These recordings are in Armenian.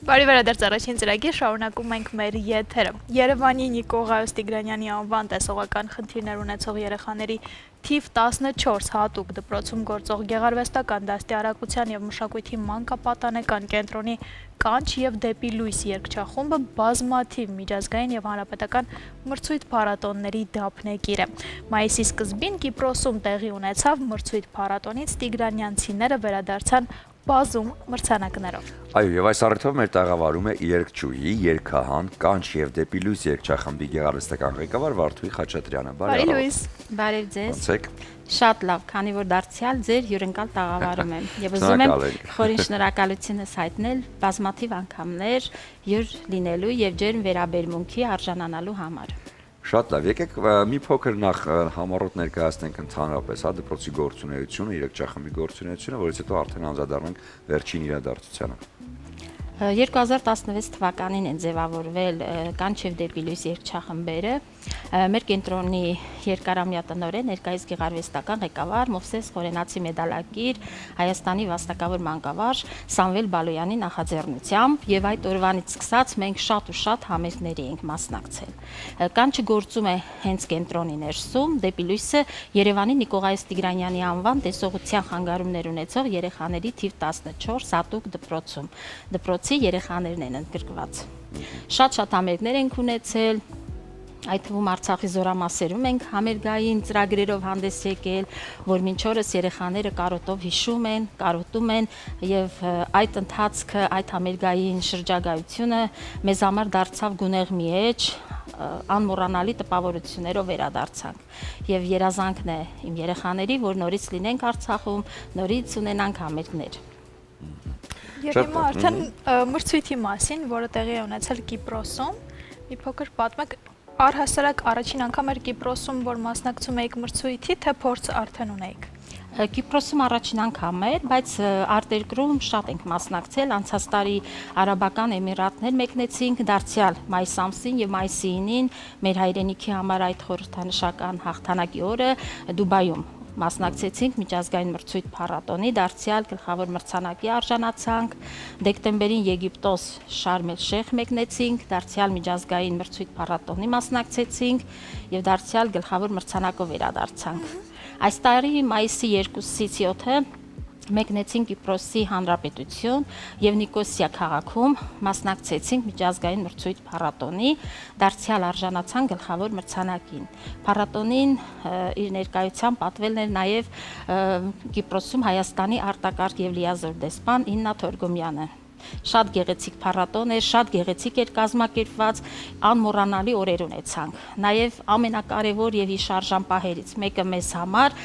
Բարի վերադարձ առաջին ծրագիր, շարունակում ենք մեր եթերը։ Երևանի Նիկողայոս Տիգրանյանի անվան տեսողական խնդիրներ ունեցող երեխաների թիվ 14 հատուկ դպրոցում գործող գեղարվեստական դաստիարակության եւ մշակույթի մանկապատանեկան կենտրոնի «Կանչ եւ դեպի լույս» երգչախումբը բազմաթիվ միջազգային եւ հանրապետական մրցույթ փառատոնների դափնեկիր է։ Մայիսի սկզբին Կիպրոսում տեղի ունեցավ մրցույթ փառատոնից տիգրանյանցիները վերադարձան բազում մրցանակներով։ Այո, եւ այս առիթով մեր տաղավարում է երգչուհի, երգահան, Կանչ եւ դեպի լույս երգչախմբի գեղարվեստական ղեկավար Վարդուհի Խաչատրյանը։ Բարի լույս։ Բարև ձեզ։ Ոնցեք։ Շատ լավ, քանի որ դարձյալ ձեր հյուրընկալ տաղավարում եմ եւ ուզում եմ խորին շնորհակալությունս հայտնել բազմաթիվ անգամներ հյուր լինելու եւ ջերմ վերաբերմունքի արժանանալու համար։ Շատ լավ, եկեք մի փոքր նախ համառոտ ներկայացնենք ընդհանրապես, հա, դպրոցի գործունեությունը, երգչախմբի գործունեությունը, որից հետո արդեն անդրադառնանք վերջին իրադարձությանը։ 2016 թվականին են ձևավորվել Կանչ եւ դեպի լույս երգչախմբերը։ Մեր կենտրոնի երկարամյա տնօրեն, ներկայիս գեղարվեստական ղեկավար Մովսես Խորենացի մեդալակիր, Հայաստանի վաստակավոր մանկավարժ Սամվել Բալոյանի նախաձեռնությամբ եւ այդ օրվանից սկսած մենք շատ ու շատ համերգների ենք մասնակցել։ Կանչը գործում է հենց կենտրոնի ներսում, դեպի լույսը Երևանի Նիկողայոս Տիգրանյանի անվան տեսողության խանգարումներ ունեցող երեխաների թիվ 14 հատուկ դպրոցում։ Դպրոցի երեխաներն են ընդգրկված։ Շատ համերգներ ենք ունեցել, այդ թվում Արցախի զորամասերում ենք համերգային ծրագրերով հանդես եկել, որ մինչ օրս երեխաները կարոտով հիշում են, կարոտում են եւ այդ ընթացքը, այդ համերգային շրջագայությունը մեզ համար դարձավ գունեղ մի էջ, անմոռանալի տպավորություններով վերադարձանք եւ երազանքն է իմ երեխաների, որ նորից լինենք Արցախում, նորից ունենանք համերգներ։ Եվ հիմա արդեն մրցույթի մասին, որը տեղի է ունեցել Կիպրոսում, մի փոքր պատմեք, առհասարակ առաջին անգամ էր Կիպրոսում, որ մասնակցում էիք մրցույթի, թե փորձ արդեն ունեիք։ Կիպրոսում առաջին անգամ էր, բայց արտերկրում շատ ենք մասնակցել, անցած տարի Արաբական Էմիրատներ մեկնեցինք, դարձյալ մայիս ամսին եւ մայիսի 9-ին մեր հայրենիքի համար այդ խորհրդանշական հաղթանակի օրը Դուբայում մասնակցեցինք միջազգային մրցույթ փառատոնի, դարձյալ գլխավոր մրցանակի արժանացանք, դեկտեմբերին Եգիպտոս Շարմ էլ-Շեյխ մեկնեցինք, դարձյալ միջազգային մրցույթ փառատոնի մասնակցեցինք եւ դարձյալ գլխավոր մրցանակով վերադարձանք։ Այս տարի մայիսի 2-ից 7-ը մեկնեցինք Կիպրոսի Հանրապետություն եւ Նիկոսիա քաղաքում մասնակցեցինք միջազգային մրցույթ փառատոնի, դարձյալ արժանացան գլխավոր մրցանակին։ Փառատոնին իր ներկայությամբ պատվել էր նաեւ Կիպրոսում Հայաստանի արտակարգ եւ լիազոր դեսպան Իննա Թորգոմյանը։ Շատ գեղեցիկ փառատոն էր, շատ գեղեցիկ էր կազմակերպված, անմոռանալի օրեր ունեցանք։ Նաեւ ամենակարևոր եւ հիշարժան պահերից մեկը մեզ համար,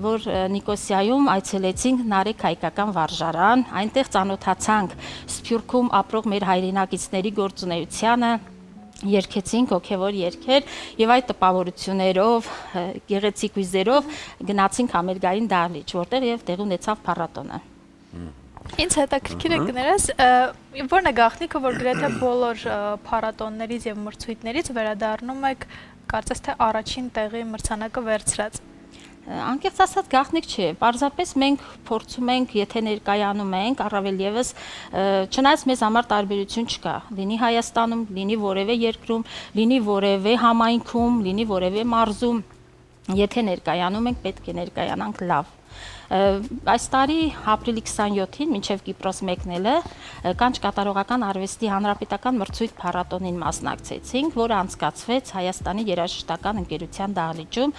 որ Նիկոսիայում այցելեցինք Նարեկ հայկական վարժարան, այնտեղ ծանոթացանք Սփյուռքում ապրող մեր հայրենակիցների գործունեությանը, երգեցինք հոգևոր երգեր եւ այդ տպավորություններով, գեղեցիկ հույզերով գնացինք համերգային դահլիճ, որտեղ եւ տեղ ունեցավ փառատոնը։ Ինձ հետաքրքիր է կներես, որն է գաղտնիքը, որ գրեթե բոլոր փառատոններից եւ մրցույթներից վերադառնում եք, կարծես թե առաջին տեղի մրցանակը վերցրած։ Անկեղծ ասած գաղտնիք չէ, պարզապես մենք փորձում ենք, եթե ներկայանում ենք, առավել եւս չնայած մեզ համար տարբերություն չկա, լինի Հայաստանում, լինի որևէ երկրում, լինի որևէ համայնքում, լինի որևէ մարզում, եթե ներկայանում ենք, պետք է ներկայանանք լավ։ Այս տարի ապրիլի 27-ին մինչև Կիպրոս մեկնելը Կանչ կատարողական արվեստի հանրապետական մրցույթ փառատոնին մասնակցեցինք, որը անցկացվեց Հայաստանի երաժշտական ընկերության դահլիճում,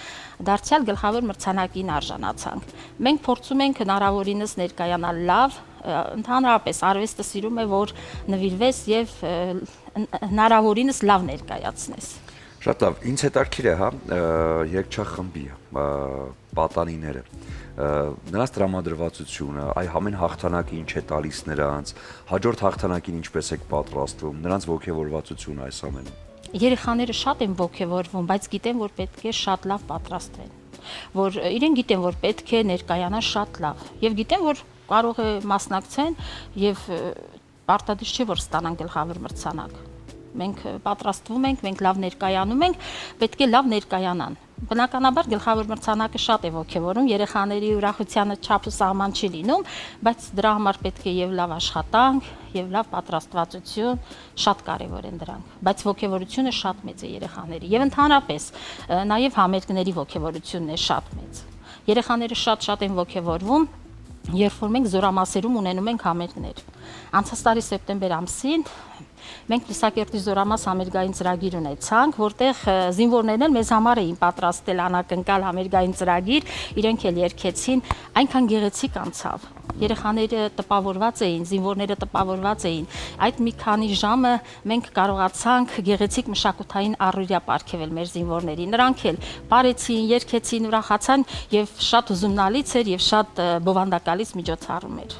դարձյալ գլխավոր մրցանակին արժանացանք։ Մենք փորձում ենք հնարավորինս ներկայանալ լավ, ընդհանրապես արվեստը սիրում է, որ նվիրվես եւ հնարավորինս լավ ներկայացնես։ Շատ լավ, ինձ հետաքրքիր է, հա, երգչախմբի պատանիները, նրանց տրամադրվածությունը, այ ամեն հաղթանակի ինչ է տալիս նրանց, հաջորդ հաղթանակին ինչպես եք պատրաստվում, նրանց ոգևորվածությունը այս ամենում։ Երեխաները շատ են ոգևորվում, բայց գիտեն, որ պետք է շատ լավ պատրաստվեն, որ իրեն գիտեն, որ պետք է ներկայանան շատ լավ եւ գիտեն, որ կարող է մասնակցեն եւ պարտադիր չէ, որ ստանան գլխավոր մրցանակ։ Մենք պատրաստվում ենք, մենք լավ ներկայանում ենք, պետք է լավ ներկայանան, Բնականաբար գլխավոր մրցանակը շատ է ողջևորում, երեխաների ուրախությանը չափ ու սահման չի լինում, բայց դրա համար պետք է եւ լավ աշխատանք, եւ լավ պատրաստվածություն, շատ կարեւոր են դրանք, բայց ողջևորությունը շատ մեծ է երեխաների եւ ընդհանրապես նաեւ համերգների ողջևորությունն է շատ մեծ։ Երեխաները շատ են ողջևորվում, երբ որ մենք զորամասերում ունենում ենք համերգներ։ Անցած տարի սեպտեմբեր ամսին մենք Լիսակերտի զորամաս համերգային ծրագիր ունեցանք, որտեղ զինվորներն էլ մեզ համար էին պատրաստել անակնկալ համերգային ծրագիր, իրենք էլ երգեցին, այնքան գեղեցիկ անցավ։ Երեխաները տպավորված էին, զինվորները տպավորված էին։ Այդ մի քանի ժամը մենք կարողացանք գեղեցիկ մշակութային առօրյա պարգևել մեր զինվորներին։ Նրանք էլ բարեցին, երգեցին, ուրախացան եւ շատ հուզումնալից էր եւ շատ բովանդակալից միջոցառում էր։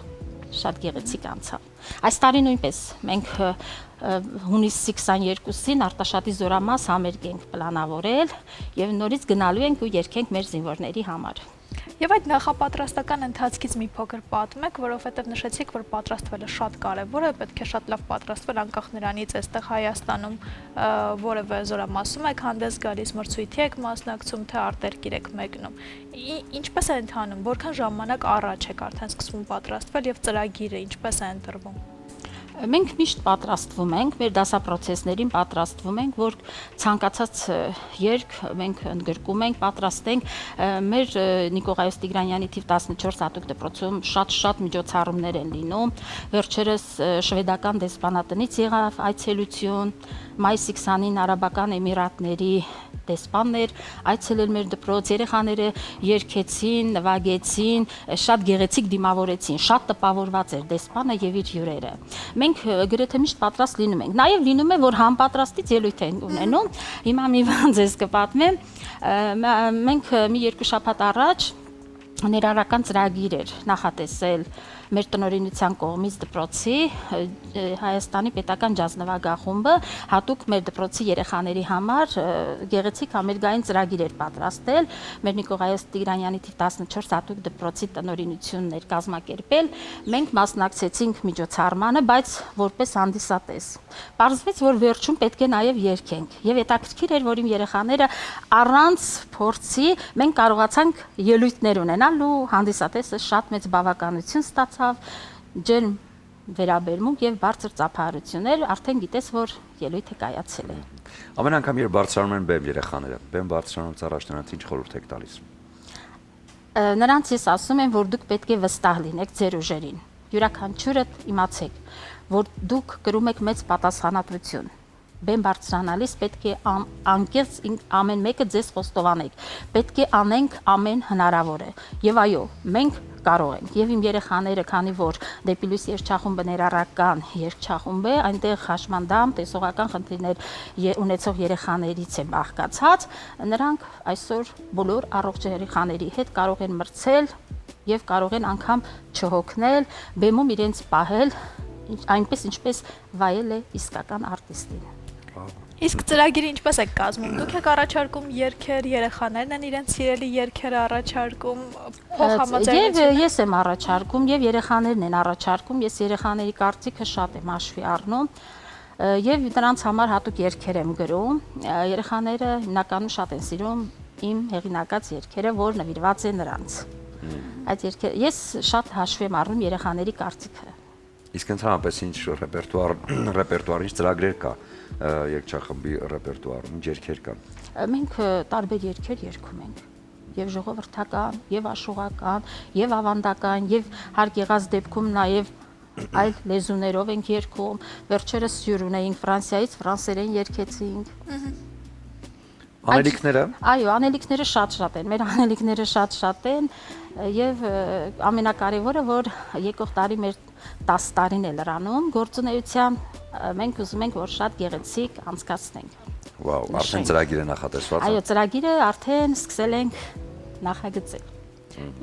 Շատ գեղեցիկ անցավ։ Այս տարի նույնպես մենք հունիսի 22-ին Արտաշատի զորամաս համերգ ենք պլանավորել եւ նորից գնալու ենք ու երգենք մեր զինվորների համար։ Եվ այդ նախապատրաստական ընթացքից մի փոքր պատմեք, որովհետև նշեցիք, որ պատրաստվելը շատ կարևոր է, պետք է շատ լավ պատրաստվել, անկախ նրանից այստեղ Հայաստանում որևէ զորամասում եք հանդես գալիս, մրցույթի եք մասնակցում, թե արտերկիր եք մեկնում։ Ինչպես է ընթանում, որքան ժամանակ առաջ եք արդեն սկսվում պատրաստվել եւ ծրագիրը ինչպես է ընտրվում։ Մենք միշտ պատրաստվում ենք, մեր դասապրոցեսներին պատրաստվում ենք, որ ցանկացած երգ մենք ընդգրկում ենք, պատրաստենք։ Մեր Նիկողայոս Տիգրանյանի թիվ 14 հատուկ դպրոցում շատ միջոցառումներ են լինում։ Վերջերս շվեդական դեսպանատնից եղավ այցելություն, մայիսի 20-ին Արաբական Էմիրատների դեսպաններ այցելել մեր դպրոց, երեխաները երգեցին, նվագեցին, շատ գեղեցիկ դիմավորեցին, շատ տպավորված էր դեսպանը եւ իր հյուրերը։ Մենք գրեթե միշտ պատրաստ լինում ենք։ Նաեւ լինում է, որ համապատրաստից ելույթ ենք ունենում։ Հիմա մի բան ձեզ կպատմեմ։ Մենք մի երկու շաբաթ առաջ ներառական ծրագիր էր նախատեսել մեր տնօրինության կողմից դպրոցի Հայաստանի պետական ջազ նվագախումբը հատուկ մեր դպրոցի երեխաների համար գեղեցիկ համերգային ծրագիր էր պատրաստել մեր Նիկողայոս Տիգրանյանի թիվ 14 հատուկ դպրոցի տնօրինությունն էր կազմակերպել մենք մասնակցեցինք միջոցառմանը բայց որպես հանդիսատես պարզվեց որ վերջում պետք է նաև երգենք եւ հետաքրքիր էր որ իմ երեխաները առանց փորձի մենք կարողացանք ելույթներ ունենալ ու հանդիսատեսը շատ մեծ բավականություն ստացավ ջերմ վերաբերմունք եւ բարձր ծափահարություններ արդեն գիտես որ ելույթը կայացել է ամեն անգամ երբ բարձրանում են բեմ երեխաները բեմ բարձրանալուց առաջ նրանց ինչ խորհուրդ եք տալիս նրանց ես ասում եմ որ դուք պետք է վստահ լինեք ձեր ուժերին յուրաքանչյուրդ իմացեք որ դուք կրում եք մեծ պատասխանատվություն բեմ բարձրանալիս պետք է անկեղծ ամեն մեկը ձեզ խոստովանեք պետք է անենք ամեն հնարավորը եւ այո մենք կարող ենք եւ իմ երեխաները քանի որ դեպի լույս երգչախումբը ներառական երգչախումբ է այնտեղ հաշմանդամ տեսողական խնդիրներ ունեցող երեխաներից է բաղկացած նրանք այսօր բոլոր առողջ երեխաների հետ կարող են մրցել եւ կարող են անգամ չհոգնել բեմում իրենց պահել այնպես ինչպես վայել է իսկական արտիստին Իսկ ծրագիրը ինչպես եք կազմում դուք եք առաջարկում երգեր երեխաներն են իրենց սիրելի երգերը առաջարկում Եվ ես եմ առաջարկում եւ երեխաներն են առաջարկում ես երեխաների կարծիքը շատ եմ հաշվի առնում եւ նրանց համար հատուկ երգեր եմ գրում երեխաները հիմնականում շատ են սիրում իմ հեղինակած երգերը որ նվիրված է նրանց այդ երգերը ես շատ հաշվի եմ առնում երեխաների կարծիքը Իսկ ընդհանրապես ինչ ռեպերտուար ինչ ծրագրեր կա երգչախմբի ռեպերտուարում, երգեր կան։ Մենք տարբեր երգեր երգում ենք, եւ ժողովրդական, եւ աշխուղական, եւ ավանդական, եւ հարկ եղած դեպքում նաեւ այլ լեզուներով ենք երգում։ Վերջերս հյուր ունեինք Ֆրանսիայից, ֆրանսերեն երգեցինք։ Անելիքները։ Այո, անելիքները շատ են, մեր անելիքները շատ են եւ ամենակարևորը որ եկող տարի մեր 10 տարին է լրանում գործունեության մենք ուզում ենք որ շատ գեղեցիկ անցկացնենք Վաու, արդեն ծրագիրը նախատեսված է։ Այո, ծրագիրը արդեն սկսել ենք նախագծել։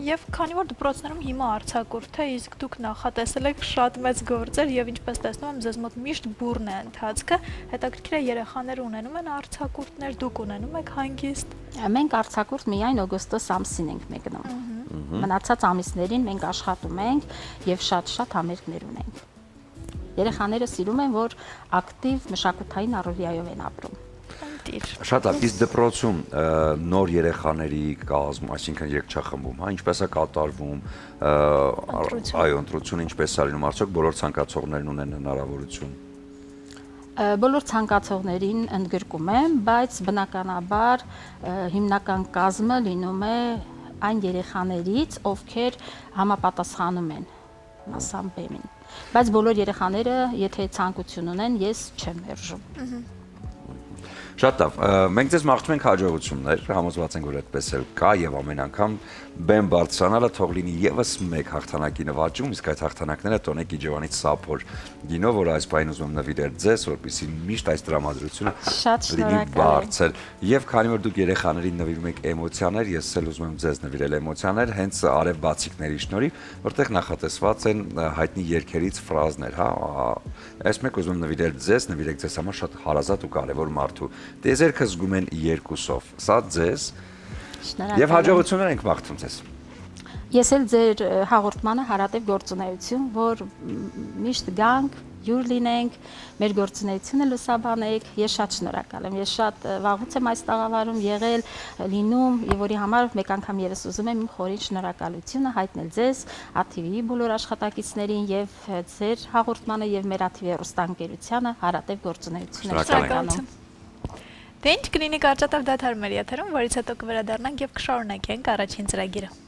Եվ քանի որ դպրոցներում հիմա արձակուրդ է, իսկ դուք նախատեսել եք շատ մեծ գործեր եւ ինչպես տեսնում եմ, ձեզ մոտ միշտ բուրն է ընթացքը, հետաքրքիր է երեխաները ունենում են արձակուրդներ, դուք ունենում եք հանգիստ։ Մենք արձակուրդ միայն օգոստոս ամսին ենք մեկնում։ Մնացած ամիսներին մենք աշխատում ենք եւ շատ համերգներ ունենք։ Երեխաները սիրում են, որ ակտիվ մշակութային առօրյայով են ապրում։ պատիվ։ Շատ լավ, իսկ դպրոցում նոր երեխաների կազմ, այսինքն երգչախմբում, հա, ինչպես է կատարվում, այո, ընտրությունը ինչպես է լինում, արդյոք բոլոր ցանկացողներն ունեն հնարավորություն։ Բոլոր ցանկացողներին ընդգրկում եմ, բայց բնականաբար հիմնական կազմը լինում է այն երեխաներից, ովքեր համապատասխանում են մասամբ բեմին։ Բայց բոլոր երեխաները, եթե ցանկություն ունեն, ես չեմ մերժում։ Շատ լավ, մենք ձեզ մաղթում ենք հաջողություններ, համոզված ենք, որ այդպես էլ կա եւ ամեն անգամ բեմ բարձրանալը թող լինի եւս մեկ հաղթանակի նվաճում, իսկ այդ հաղթանակները Տոնե Կիջևանից Սափոր գինով, որ այս պահին ուզում եմ նվիրել ձեզ, որպեսզի միշտ այս դրամատրությունը լինի բարձր։ Եվ քանի որ դուք երեխաներին նվիրում եք էմոցիաներ, ես էլ ուզում եմ ձեզ նվիրել էմոցիաներ, հենց արև բացիկների շնորհիվ, որտեղ նախատեսված են հայտնի երգերից ֆրազներ, հա, այս մեկ ուզում եմ նվիրել ձեզ, նվիրեք ձեզ համար շատ հարազատ ու կարևոր մարդու։ Տեզերքը զգում են երկուսով, սա ձեզ եւ հաջողություններ ենք մաղթում ձեզ։ Ես էլ ձեր հաղորդմանը հարատև գործունեություն, որ միշտ գանք, յուր լինենք, մեր գործունեությունը լուսաբանենք, ես շատ շնորհակալ եմ, ես շատ վաղուց եմ այս տաղավարում եղել, լինում եւ որի համար մեկ անգամ եւս ուզում եմ իմ խորին շնորհակալությունը հայտնել ձեզ, ATV-ի բոլոր աշխատակիցներին եւ ձեր հաղորդմանը եւ մեր ATV հեռուստաընկերությանը հարատև գործունեություն Շնորհակալություն։ Դե ինչ կլինի կարճատև դադար մեր եթերում, որից հետո կվերադառնանք եւ կշարունակենք առաջին ծրագիրը։